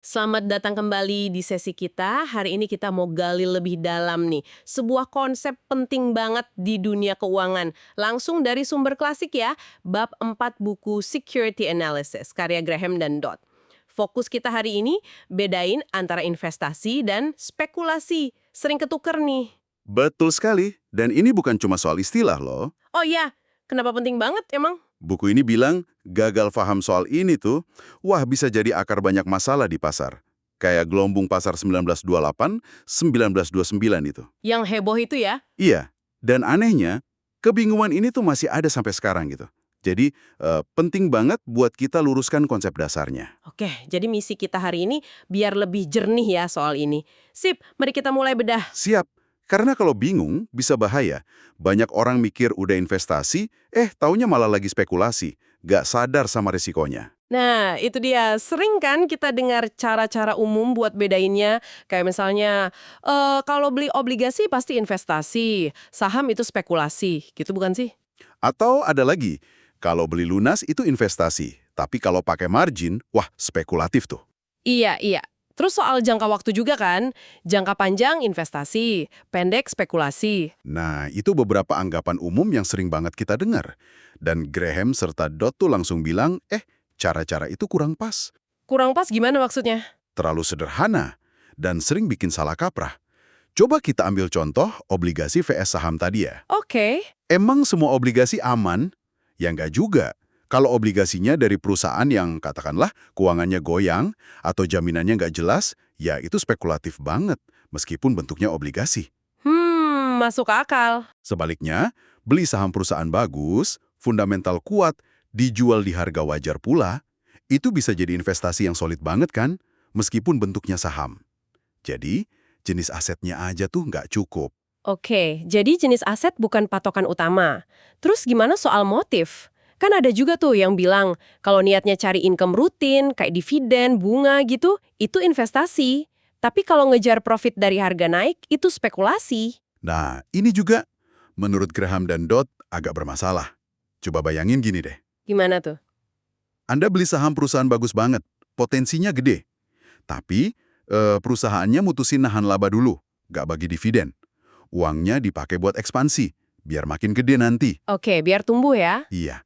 Selamat datang kembali di sesi kita. Hari ini kita mau gali lebih dalam nih. Sebuah konsep penting banget di dunia keuangan. Langsung dari sumber klasik ya, bab 4 buku Security Analysis, karya Graham dan Dodd. Fokus kita hari ini bedain antara investasi dan spekulasi. Sering ketuker nih. Betul sekali, dan ini bukan cuma soal istilah loh. Oh iya, kenapa penting banget emang? Buku ini bilang, gagal paham soal ini tuh, wah bisa jadi akar banyak masalah di pasar. Kayak gelombung pasar 1928, 1929 itu. Yang heboh itu ya? Iya, dan anehnya, kebingungan ini tuh masih ada sampai sekarang gitu. Jadi, penting banget buat kita luruskan konsep dasarnya. Oke, jadi misi kita hari ini biar lebih jernih ya soal ini. Sip, mari kita mulai bedah. Siap, karena kalau bingung, bisa bahaya. Banyak orang mikir udah investasi, taunya malah lagi spekulasi. Gak sadar sama risikonya. Nah, itu dia. Sering kan kita dengar cara-cara umum buat bedainnya. Kayak misalnya, kalau beli obligasi pasti investasi, saham itu spekulasi. Gitu bukan sih? Atau ada lagi, kalau beli lunas itu investasi, tapi kalau pakai margin, wah spekulatif tuh. Iya, iya. Terus soal jangka waktu juga kan? Jangka panjang investasi, pendek spekulasi. Nah, itu beberapa anggapan umum yang sering banget kita dengar. Dan Graham serta Dodd tuh langsung bilang, cara-cara itu kurang pas, Kurang pas gimana maksudnya? terlalu sederhana, dan sering bikin salah kaprah. Coba kita ambil contoh obligasi VS saham tadi ya. Oke. Emang semua obligasi aman? Ya nggak juga. Kalau obligasinya dari perusahaan yang katakanlah keuangannya goyang atau jaminannya nggak jelas, ya itu spekulatif banget, meskipun bentuknya obligasi. Masuk akal. Sebaliknya, beli saham perusahaan bagus, fundamental kuat, dijual di harga wajar pula, itu bisa jadi investasi yang solid banget kan, meskipun bentuknya saham. Jadi, jenis asetnya aja tuh nggak cukup. Oke, jadi jenis aset bukan patokan utama. Terus gimana soal motif? Kan ada juga tuh yang bilang, kalau niatnya cari income rutin, kayak dividen, bunga gitu, itu investasi. Tapi kalau ngejar profit dari harga naik, itu spekulasi. Nah, ini juga, menurut Graham dan Dodd, agak bermasalah. Coba bayangin gini deh, Gimana tuh? Anda beli saham perusahaan bagus banget, potensinya gede. Tapi, perusahaannya mutusin nahan laba dulu, nggak bagi dividen. Uangnya dipakai buat ekspansi, biar makin gede nanti. Oke, biar tumbuh ya. Iya.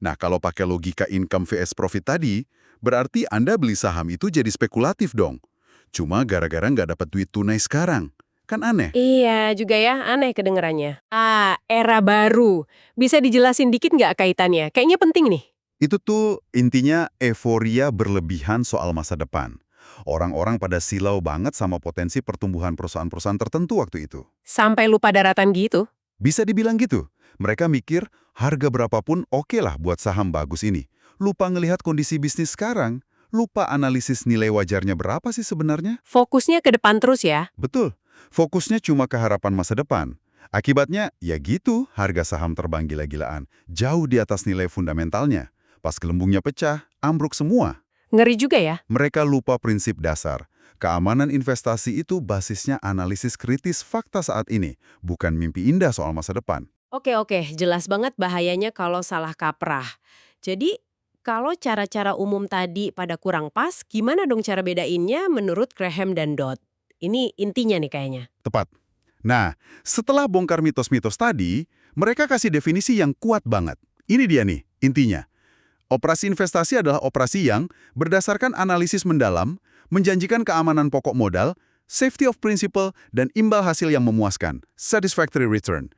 Nah, kalau pakai logika income vs profit tadi, berarti Anda beli saham itu jadi spekulatif dong. Cuma gara-gara nggak dapat duit tunai sekarang. Kan aneh? Iya juga ya, aneh kedengerannya. Era baru. Bisa dijelasin dikit nggak kaitannya? Kayaknya penting nih. Itu tuh intinya euforia berlebihan soal masa depan. Orang-orang pada silau banget sama potensi pertumbuhan perusahaan-perusahaan tertentu waktu itu. Sampai lupa daratan gitu. Bisa dibilang gitu. Mereka mikir harga berapapun oke lah buat saham bagus ini. Lupa ngelihat kondisi bisnis sekarang. Lupa analisis nilai wajarnya berapa sih sebenarnya. Fokusnya ke depan terus ya. Betul, fokusnya cuma ke harapan masa depan. Akibatnya, ya gitu, harga saham terbang gila-gilaan, jauh di atas nilai fundamentalnya. Pas gelembungnya pecah, ambruk semua. Ngeri juga ya. Mereka lupa prinsip dasar. Keamanan investasi itu basisnya analisis kritis fakta saat ini, bukan mimpi indah soal masa depan. Oke, jelas banget bahayanya kalau salah kaprah. Jadi, kalau cara-cara umum tadi pada kurang pas, gimana dong cara bedainnya menurut Graham dan Dodd? Ini intinya nih kayaknya. Tepat. Nah, setelah bongkar mitos-mitos tadi, mereka kasih definisi yang kuat banget. Ini dia nih, intinya. Operasi investasi adalah operasi yang berdasarkan analisis mendalam, menjanjikan keamanan pokok modal, safety of principle, dan imbal hasil yang memuaskan, satisfactory return.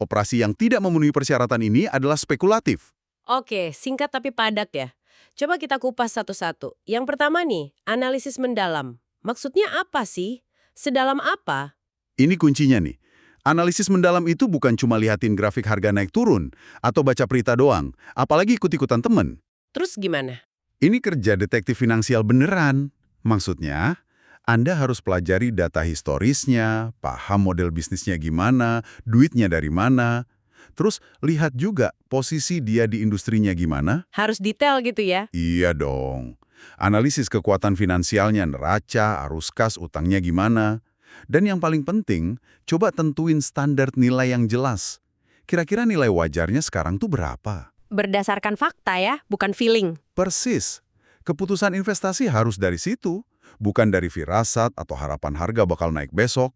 Operasi yang tidak memenuhi persyaratan ini adalah spekulatif. Oke, singkat tapi padat ya. Coba kita kupas satu-satu. Yang pertama nih, analisis mendalam. Maksudnya apa sih? Sedalam apa? Ini kuncinya nih. Analisis mendalam itu bukan cuma lihatin grafik harga naik turun, atau baca berita doang, apalagi ikut-ikutan temen. Terus gimana? Ini kerja detektif finansial beneran. Maksudnya, Anda harus pelajari data historisnya, paham model bisnisnya gimana, duitnya dari mana. Terus lihat juga posisi dia di industrinya gimana. Harus detail gitu ya? Iya dong. Analisis kekuatan finansialnya neraca, arus kas, utangnya gimana. Dan yang paling penting, coba tentuin standar nilai yang jelas. Kira-kira nilai wajarnya sekarang tuh berapa? Berdasarkan fakta ya, bukan feeling. Persis. Keputusan investasi harus dari situ, bukan dari firasat atau harapan harga bakal naik besok.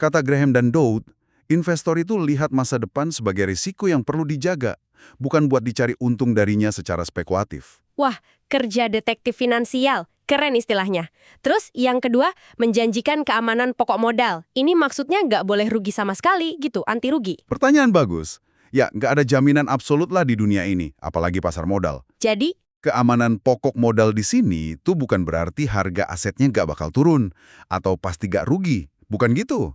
Kata Graham dan Dowd, investor itu lihat masa depan sebagai risiko yang perlu dijaga, bukan buat dicari untung darinya secara spekulatif. Wah, kerja detektif finansial. Keren istilahnya. Terus yang kedua, menjanjikan keamanan pokok modal. Ini maksudnya nggak boleh rugi sama sekali gitu, anti rugi. Pertanyaan bagus. Ya, nggak ada jaminan absolut lah di dunia ini, apalagi pasar modal. Jadi, Keamanan pokok modal di sini tuh bukan berarti harga asetnya nggak bakal turun, atau pasti nggak rugi. Bukan gitu.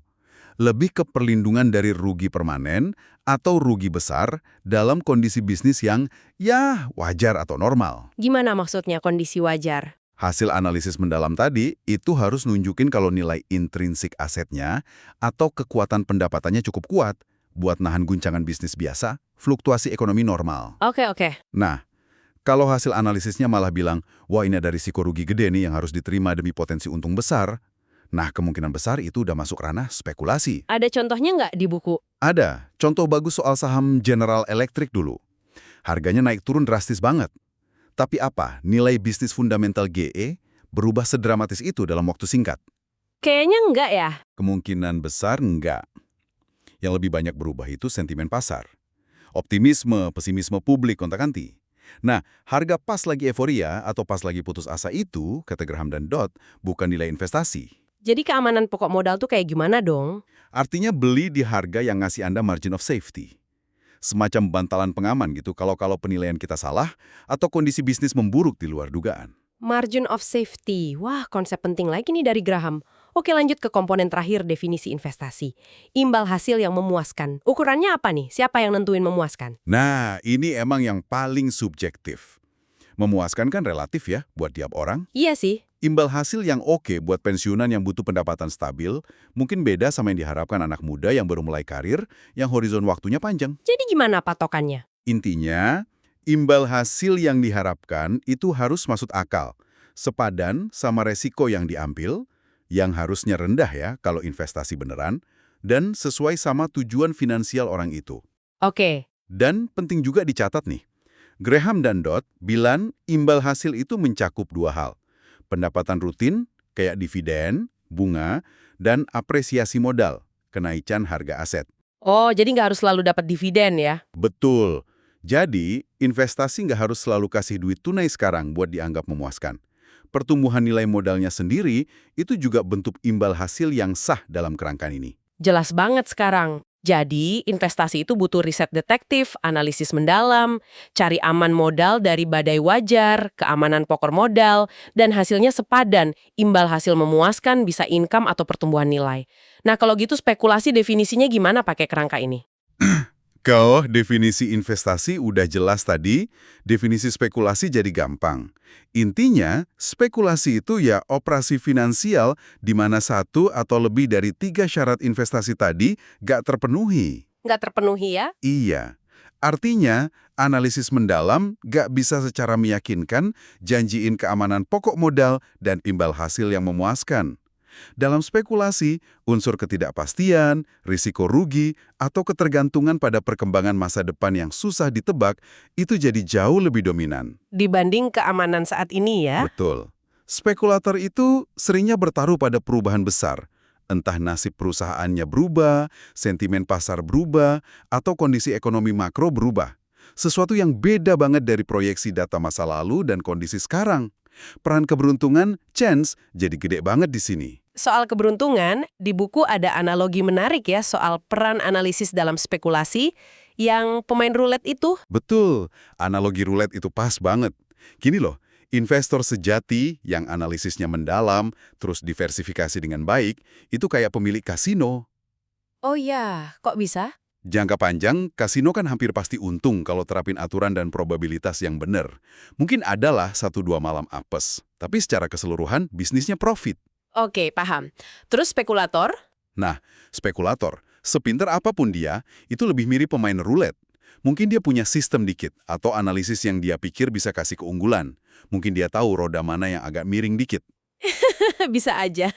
Lebih ke perlindungan dari rugi permanen atau rugi besar dalam kondisi bisnis yang ya wajar atau normal. gimana maksudnya kondisi wajar? Hasil analisis mendalam tadi itu harus nunjukin kalau nilai intrinsik asetnya atau kekuatan pendapatannya cukup kuat buat nahan guncangan bisnis biasa, fluktuasi ekonomi normal. Oke. Nah, kalau hasil analisisnya malah bilang, wah ini ada risiko rugi gede nih yang harus diterima demi potensi untung besar, nah kemungkinan besar itu udah masuk ranah spekulasi. Ada contohnya nggak di buku? Ada, contoh bagus soal saham General Electric dulu. Harganya naik turun drastis banget. Tapi apa, nilai bisnis fundamental GE berubah sedramatis itu dalam waktu singkat? Kayaknya nggak ya. Kemungkinan besar enggak. Yang lebih banyak berubah itu sentimen pasar. Optimisme, pesimisme publik kontak-kanti. Nah, harga pas lagi euforia atau pas lagi putus asa itu, kata Graham dan Dodd, bukan nilai investasi. Jadi keamanan pokok modal tuh kayak gimana dong? Artinya beli di harga yang ngasih Anda margin of safety. Semacam bantalan pengaman gitu kalau penilaian kita salah atau kondisi bisnis memburuk di luar dugaan. Margin of safety. Wah, konsep penting lagi nih dari Graham. Oke, lanjut ke komponen terakhir definisi investasi. Imbal hasil yang memuaskan. Ukurannya apa nih? Siapa yang nentuin memuaskan? Nah, ini emang yang paling subjektif. Memuaskan kan relatif ya buat tiap orang. Iya sih. Imbal hasil yang oke buat pensiunan yang butuh pendapatan stabil mungkin beda sama yang diharapkan anak muda yang baru mulai karir yang horizon waktunya panjang. Jadi gimana patokannya? Intinya, imbal hasil yang diharapkan itu harus masuk akal, sepadan sama resiko yang diambil, yang harusnya rendah ya kalau investasi beneran, dan sesuai sama tujuan finansial orang itu. Oke. Dan penting juga dicatat nih, Graham dan Dodd bilang imbal hasil itu mencakup dua hal. Pendapatan rutin, kayak dividen, bunga, dan apresiasi modal, kenaikan harga aset. Oh, jadi nggak harus selalu dapat dividen ya? Betul. Jadi, investasi nggak harus selalu kasih duit tunai sekarang buat dianggap memuaskan. Pertumbuhan nilai modalnya sendiri itu juga bentuk imbal hasil yang sah dalam kerangkaan ini. Jelas banget sekarang. Jadi, investasi itu butuh riset detektif, analisis mendalam, cari aman modal dari badai wajar, keamanan pokok modal, dan hasilnya sepadan, imbal hasil memuaskan, bisa income atau pertumbuhan nilai. Nah, kalau gitu spekulasi definisinya gimana pakai kerangka ini? Kalau definisi investasi udah jelas tadi, definisi spekulasi jadi gampang. Intinya, spekulasi itu ya operasi finansial di mana satu atau lebih dari 3 syarat investasi tadi gak terpenuhi. Nggak terpenuhi ya? Iya. Artinya, analisis mendalam gak bisa secara meyakinkan janjiin keamanan pokok modal dan imbal hasil yang memuaskan. Dalam spekulasi, unsur ketidakpastian, risiko rugi, atau ketergantungan pada perkembangan masa depan yang susah ditebak itu jadi jauh lebih dominan. Dibanding keamanan saat ini ya? Betul. Spekulator itu seringnya bertaruh pada perubahan besar. Entah nasib perusahaannya berubah, sentimen pasar berubah, atau kondisi ekonomi makro berubah. Sesuatu yang beda banget dari proyeksi data masa lalu dan kondisi sekarang. Peran keberuntungan, chance, jadi gede banget di sini. Soal keberuntungan, di buku ada analogi menarik ya soal peran analisis dalam spekulasi yang pemain roulette itu. Betul, analogi roulette itu pas banget. Gini loh, investor sejati yang analisisnya mendalam, terus diversifikasi dengan baik, itu kayak pemilik kasino. Oh ya, kok bisa? Jangka panjang, kasino kan hampir pasti untung kalau terapin aturan dan probabilitas yang benar. Mungkin adalah 1-2 malam apes, tapi secara keseluruhan bisnisnya profit. Oke, paham. Terus spekulator? Nah, spekulator, sepinter apapun dia, itu lebih mirip pemain roulette. Mungkin dia punya sistem dikit, atau analisis yang dia pikir bisa kasih keunggulan. Mungkin dia tahu roda mana yang agak miring dikit. Bisa aja.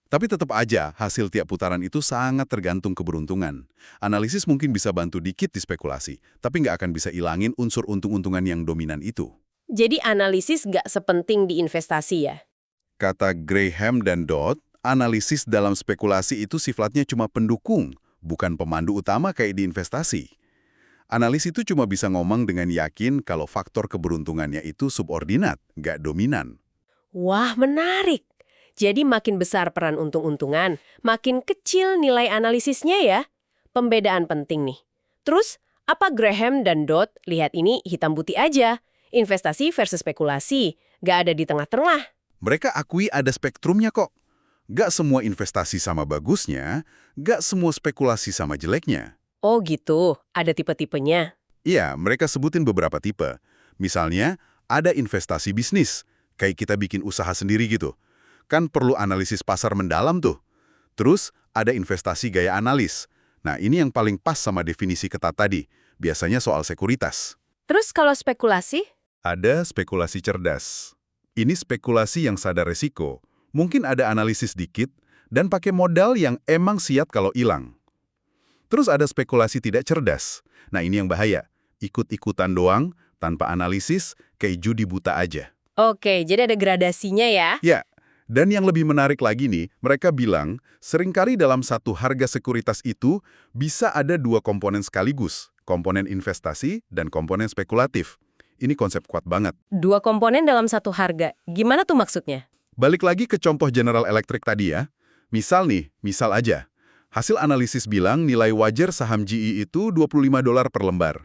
Tapi tetap aja, hasil tiap putaran itu sangat tergantung keberuntungan. Analisis mungkin bisa bantu dikit di spekulasi, tapi nggak akan bisa ilangin unsur untung-untungan yang dominan itu. Jadi analisis nggak sepenting di investasi ya? Kata Graham dan Dodd, analisis dalam spekulasi itu sifatnya cuma pendukung, bukan pemandu utama kayak di investasi. Analis itu cuma bisa ngomong dengan yakin kalau faktor keberuntungannya itu subordinat, nggak dominan. Wah, menarik. Jadi makin besar peran untung-untungan, makin kecil nilai analisisnya ya. Pembedaan penting nih. Terus, apa Graham dan Dodd lihat ini hitam putih aja? Investasi versus spekulasi, nggak ada di tengah-tengah. Mereka akui ada spektrumnya kok. Nggak semua investasi sama bagusnya, nggak semua spekulasi sama jeleknya. Oh gitu, ada tipe-tipenya. Iya, mereka sebutin beberapa tipe. Misalnya, ada investasi bisnis, kayak kita bikin usaha sendiri gitu. Kan perlu analisis pasar mendalam tuh. Terus, ada investasi gaya analis. Nah, ini yang paling pas sama definisi ketat tadi, biasanya soal sekuritas. Terus kalau spekulasi? Ada spekulasi cerdas. Ini spekulasi yang sadar resiko. Mungkin ada analisis dikit, dan pakai modal yang emang siap kalau hilang. Terus ada spekulasi tidak cerdas. Nah, ini yang bahaya. Ikut-ikutan doang, tanpa analisis, kayak judi buta aja. Oke, jadi ada gradasinya ya? Ya, dan yang lebih menarik lagi nih, mereka bilang, seringkali dalam satu harga sekuritas itu bisa ada dua komponen sekaligus, komponen investasi dan komponen spekulatif. Ini konsep kuat banget. Dua komponen dalam satu harga. Gimana tuh maksudnya? Balik lagi ke contoh General Electric tadi ya. Misal aja. Hasil analisis bilang nilai wajar saham GE itu $25 per lembar.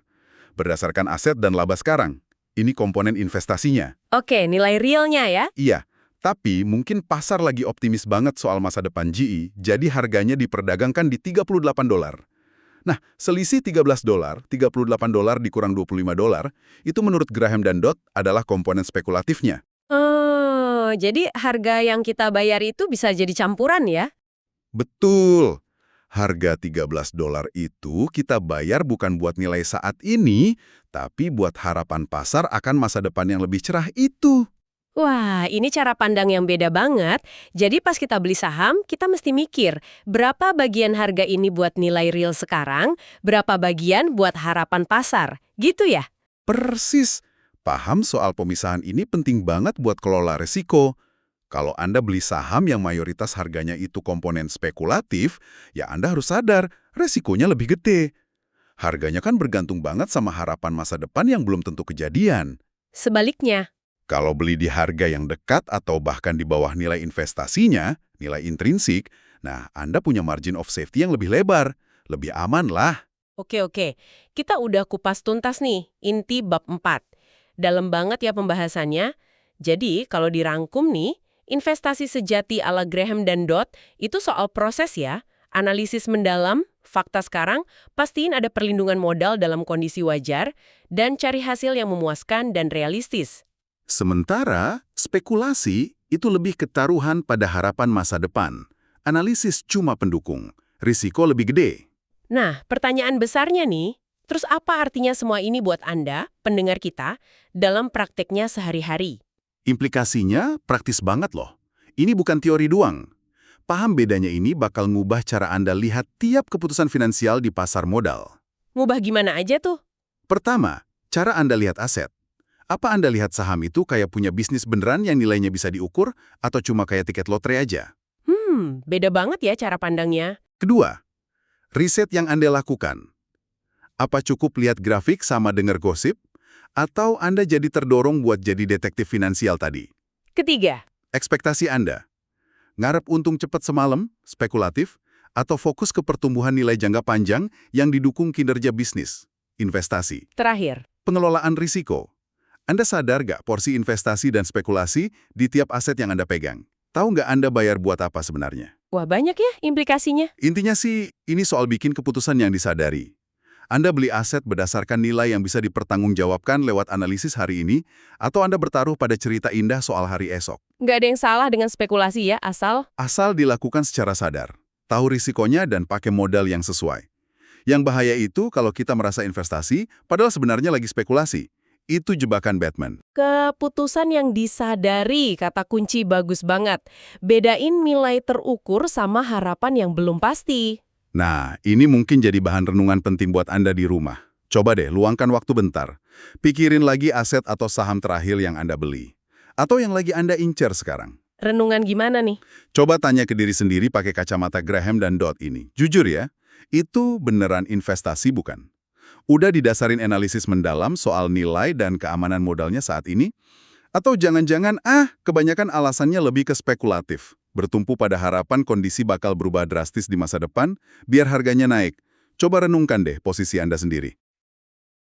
Berdasarkan aset dan laba sekarang. Ini komponen investasinya. Oke, nilai realnya ya? Iya, tapi mungkin pasar lagi optimis banget soal masa depan GE, jadi harganya diperdagangkan di $38. Nah, selisih $13, $38 dikurang $25, itu menurut Graham dan Dodd adalah komponen spekulatifnya. Oh, jadi harga yang kita bayar itu bisa jadi campuran ya? Betul. Harga $13 itu kita bayar bukan buat nilai saat ini, tapi buat harapan pasar akan masa depan yang lebih cerah itu. Wah, ini cara pandang yang beda banget. Jadi pas kita beli saham, kita mesti mikir, berapa bagian harga ini buat nilai real sekarang, berapa bagian buat harapan pasar. Gitu ya? Persis. Paham soal pemisahan ini penting banget buat kelola resiko. Kalau Anda beli saham yang mayoritas harganya itu komponen spekulatif, ya Anda harus sadar, resikonya lebih gede. Harganya kan bergantung banget sama harapan masa depan yang belum tentu kejadian. Sebaliknya. Kalau beli di harga yang dekat atau bahkan di bawah nilai investasinya, nilai intrinsik, nah Anda punya margin of safety yang lebih lebar, lebih aman lah. Oke. Kita udah kupas tuntas nih, inti bab 4. Dalam banget ya pembahasannya. Jadi, kalau dirangkum nih, investasi sejati ala Graham dan Dodd itu soal proses ya, analisis mendalam, fakta sekarang, pastiin ada perlindungan modal dalam kondisi wajar, dan cari hasil yang memuaskan dan realistis. Sementara, spekulasi itu lebih ketaruhan pada harapan masa depan. Analisis cuma pendukung, risiko lebih gede. Nah, pertanyaan besarnya nih, terus apa artinya semua ini buat Anda, pendengar kita, dalam prakteknya sehari-hari? Implikasinya praktis banget loh. Ini bukan teori doang. Paham bedanya ini bakal ngubah cara Anda lihat tiap keputusan finansial di pasar modal. Ngubah gimana aja tuh? Pertama, cara Anda lihat aset. Apa Anda lihat saham itu kayak punya bisnis beneran yang nilainya bisa diukur atau cuma kayak tiket lotre aja? Beda banget ya cara pandangnya. Kedua, riset yang Anda lakukan. Apa cukup lihat grafik sama dengar gosip? Atau Anda jadi terdorong buat jadi detektif finansial tadi? Ketiga, Ekspektasi Anda. Ngarep untung cepat semalam, spekulatif, atau fokus ke pertumbuhan nilai jangka panjang yang didukung kinerja bisnis, investasi. terakhir. Pengelolaan risiko. Anda sadar nggak porsi investasi dan spekulasi di tiap aset yang Anda pegang? Tahu nggak Anda bayar buat apa sebenarnya? Wah, banyak ya implikasinya. Intinya sih, ini soal bikin keputusan yang disadari. Anda beli aset berdasarkan nilai yang bisa dipertanggungjawabkan lewat analisis hari ini, atau Anda bertaruh pada cerita indah soal hari esok. Nggak ada yang salah dengan spekulasi ya, asal... Asal dilakukan secara sadar, tahu risikonya dan pakai modal yang sesuai. Yang bahaya itu kalau kita merasa investasi, padahal sebenarnya lagi spekulasi. Itu jebakan Batman. Keputusan yang disadari, kata kunci bagus banget. Bedain nilai terukur sama harapan yang belum pasti. Nah, ini mungkin jadi bahan renungan penting buat Anda di rumah. Coba deh, luangkan waktu bentar. Pikirin lagi aset atau saham terakhir yang Anda beli. Atau yang lagi Anda incer sekarang. Renungan gimana nih? Coba tanya ke diri sendiri pakai kacamata Graham dan Dodd ini. Jujur ya, itu beneran investasi bukan? Udah didasarin analisis mendalam soal nilai dan keamanan modalnya saat ini? Atau jangan-jangan, kebanyakan alasannya lebih ke spekulatif, bertumpu pada harapan kondisi bakal berubah drastis di masa depan, biar harganya naik. Coba renungkan deh posisi Anda sendiri.